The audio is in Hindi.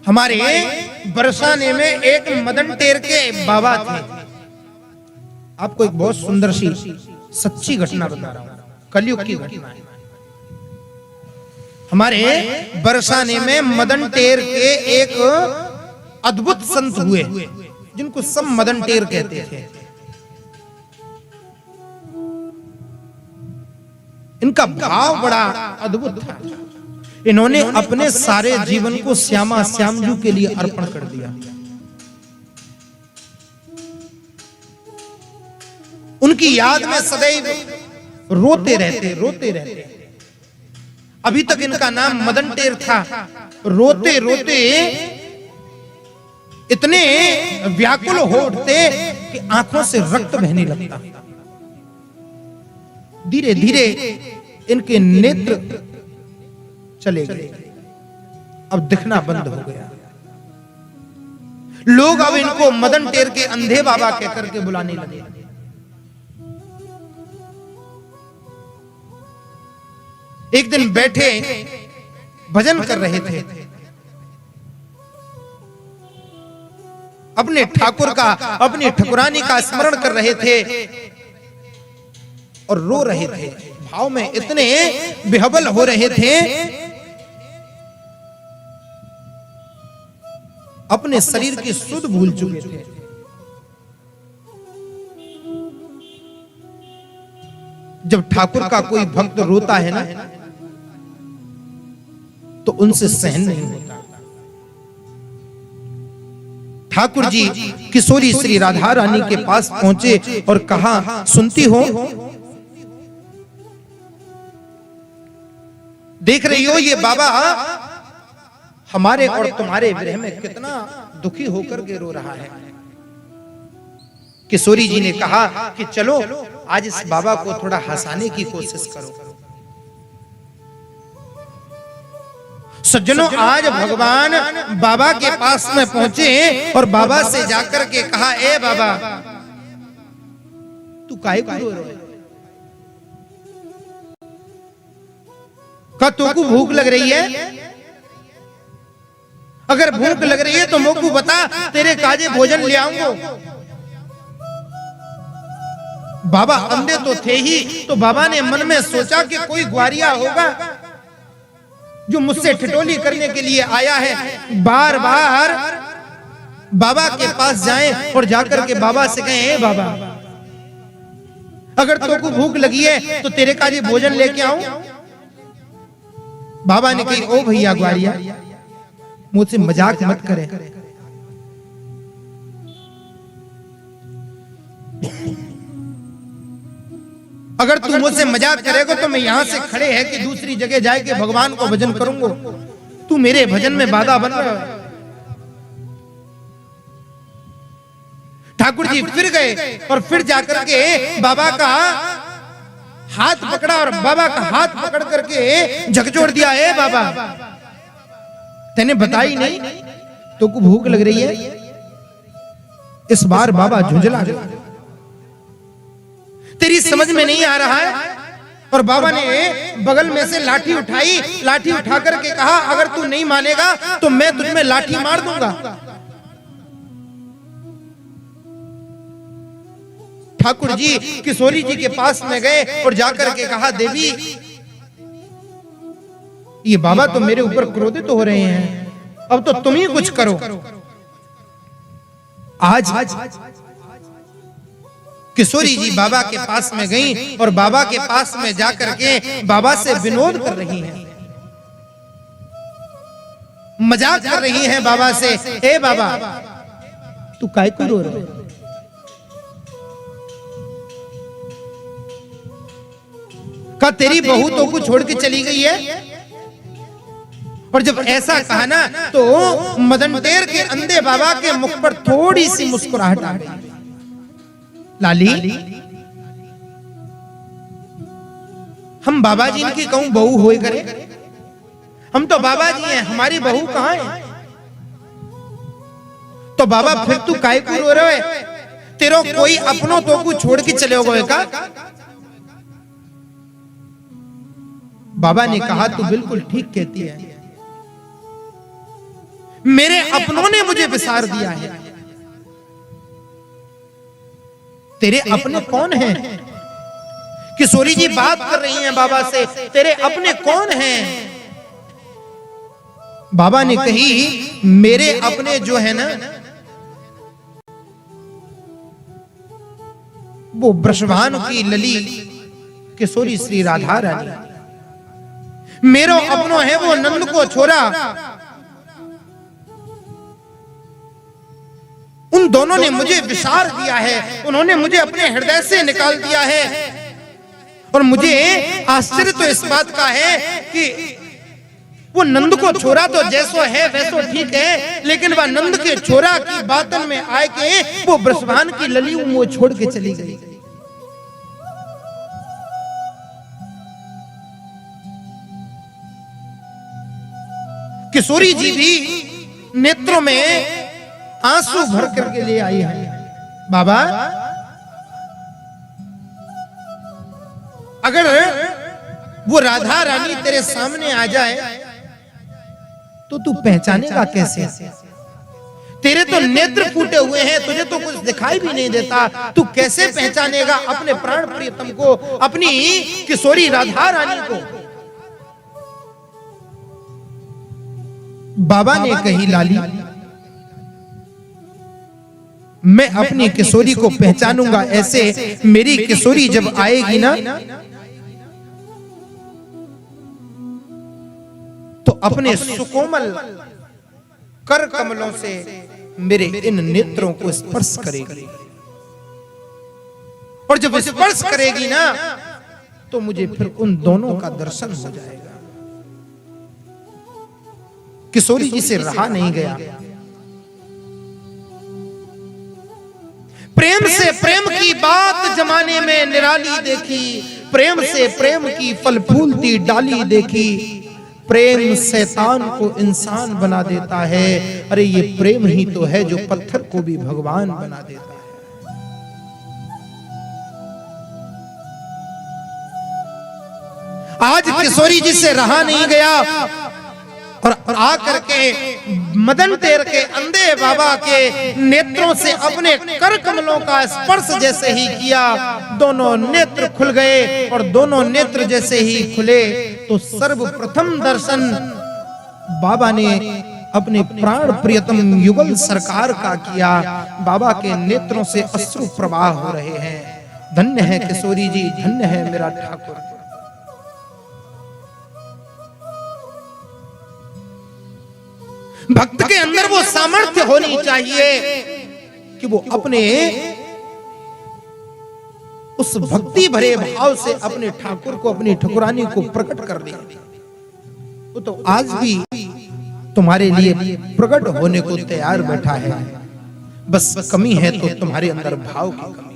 हमारे बरसाने में एक मदन टेर के बाबा थे। आपको एक बहुत सुंदर सी सच्ची घटना बता रहा हूं, कलयुग की घटना है। हमारे बरसाने में मदन टेर के एक अद्भुत संत हुए, जिनको सब मदन टेर कहते थे। इनका भाव बड़ा अद्भुत था। इन्होंने अपने सारे जीवन को श्यामा श्यामजू के लिए अर्पण कर दिया। उनकी याद में सदैव रोते रहते। अभी तक इनका नाम मदन टेर था। रोते रोते इतने व्याकुल हो उठते कि आंखों से रक्त बहने लगता। धीरे धीरे इनके नेत्र चले गए, अब दिखना बंद हो गया। लोग अब इनको मदन टेर के अंधे बाबा कहकर के बुलाने लगे। एक दिन बैठे भजन कर रहे थे, अपने ठाकुर का, अपनी ठकुरानी का स्मरण कर रहे थे और रो रहे थे। भाव में इतने बेहबल हो रहे थे, अपने शरीर की सुध भूल चुके थे। जब ठाकुर का कोई भक्त रोता है ना, तो उनसे सहन नहीं होता। ठाकुर जी किशोरी श्री राधा रानी के पास पहुंचे और कहा, सुनती हो, देख रही हो ये बाबा हमारे और तुम्हारे विरह में कितना दुखी होकर के रो रहा है। किशोरी जी ने कहा कि चलो आज इस बाबा को थोड़ा हंसाने की कोशिश करो। सज्जनों, आज भगवान बाबा के पास में पहुंचे और बाबा से जाकर के कहा, ए बाबा तू काहे को रो रहे? का तुमको भूख लग रही है? अगर भूख लग रही है तो मोकू बता, तेरे काजे भोजन ले आऊंगा। बाबा अंधे तो थे ही, तो बाबा ने मन में सोचा कि कोई ग्वारिया होगा जो मुझसे ठिठोली करने के लिए आया है। बार बार बाबा के पास जाएं और जाकर के बाबा से कहें, ए बाबा अगर तुमको भूख लगी है तो तेरे काजे भोजन लेके आऊं। बाबा ने कही, ओ भैया ग्वारिया, मुझसे मजाक मत करें। अगर तू मुझसे मजाक करेगा तो मैं यहां से खड़े है कि दूसरी जगह जाके भगवान को भजन करूंगा। तू मेरे भजन में बाधा बन रहा है। ठाकुर जी फिर गए और फिर जाकर के बाबा का हाथ पकड़ा और बाबा का हाथ पकड़ करके झकझोर दिया, ए बाबा तेने बताई नहीं तो को भूख लग रही है? इस बार बाबा झुंझला गया, तेरी समझ में नहीं आ रहा है। और बाबा ने बगल में से लाठी उठाई, लाठी उठा करके कहा, अगर तू नहीं मानेगा तो मैं तुझ में लाठी मार दूंगा। ठाकुर जी किशोरी जी के पास में गए और जाकर के कहा, देवी ये बाबा तो मेरे ऊपर क्रोधित हो रहे हैं, अब तो तुम ही कुछ करो। आज किशोरी जी बाबा के पास में गईं और बाबा के पास में जाकर के बाबा से विनोद कर रही हैं, मजाक कर रही हैं बाबा से, ए बाबा तू काहे को रो रहा है? का तेरी बहू तो को छोड़ के चली गई है? और जब ऐसा कहा ना तो मदन टेर के अंधे बाबा के मुख पर थोड़ी सी मुस्कुराहट आ गई। लाली, हम बाबा जी की कहूं बहू होए करे, हम तो बाबा जी हैं, हमारी बहू कहां है? तो बाबा फिर तू काहे को रो रहे? तेरो कोई अपनों तो को छोड़ के चले गए का? बाबा ने कहा, तू बिल्कुल ठीक कहती है, मेरे अपनों ने मुझे विसार दिया है। तेरे अपने कौन हैं? किशोरी जी बात कर रही हैं बाबा से, तेरे अपने कौन हैं? बाबा ने कही, मेरे अपने जो है ना, वो वृषभानु की लली किशोरी श्री राधा रानी। मेरो अपनो है वो नंद को छोरा। उन दोनों ने मुझे विसार दिया है, उन्होंने मुझे अपने हृदय से निकाल दिया है। और मुझे आश्चर्य तो इस बात का है कि वो नंद को छोरा तो जैसो है वैसो ठीक है, लेकिन वह नंद के छोरा की बातन में आए के वो वृषभानु की लली वो छोड़ के चली गई। किशोरी जी भी नेत्रों में आंसू भर करके ले आई है। बाबा, अगर वो राधा रानी तेरे सामने आ जाए तो तू पहचानेगा कैसे? तेरे तो नेत्र फूटे हुए हैं, तुझे तो कुछ दिखाई भी नहीं देता, तू कैसे पहचानेगा अपने प्राण प्रियतम को, अपनी किशोरी राधा रानी को? बाबा ने कही, लाली, मैं अपनी किशोरी को पहचानूंगा ऐसे, मेरी किशोरी जब आएगी ना तो अपने सुकोमल कर कमलों से मेरे इन नेत्रों को स्पर्श करेगी, और जब स्पर्श करेगी ना तो मुझे फिर उन दोनों का दर्शन हो जाएगा। किशोरी जी से रहा नहीं गया। प्रेम से प्रेम की बात जमाने में निराली देखी, प्रेम से प्रेम की फल फूलती डाली देखी, प्रेम शैतान को इंसान बना देता है। अरे ये प्रेम ही तो है जो पत्थर को भी भगवान बना देता है। आज किशोरी जी से रहा नहीं गया और आकर के मदन तेर के अंधे बाबा के नेत्रों से अपने कर कमलों का स्पर्श जैसे ही किया, दोनों नेत्र खुल गए। और दोनों नेत्र जैसे ही खुले तो सर्वप्रथम दर्शन बाबा ने अपने प्राण प्रियतम युगल सरकार का किया। बाबा के नेत्रों से अश्रु प्रवाह हो रहे हैं। धन्य है किशोरी जी, धन्य है मेरा ठाकुर। भक्त के अंदर वो सामर्थ्य होनी चाहिए कि वो अपने उस भक्ति भरे भाव से अपने ठाकुर को, अपनी ठकुरानी को प्रकट कर दे। वो तो आज भी तुम्हारे लिए प्रकट होने को तैयार बैठा है, बस कमी है तो तुम्हारे अंदर भाव की कमी।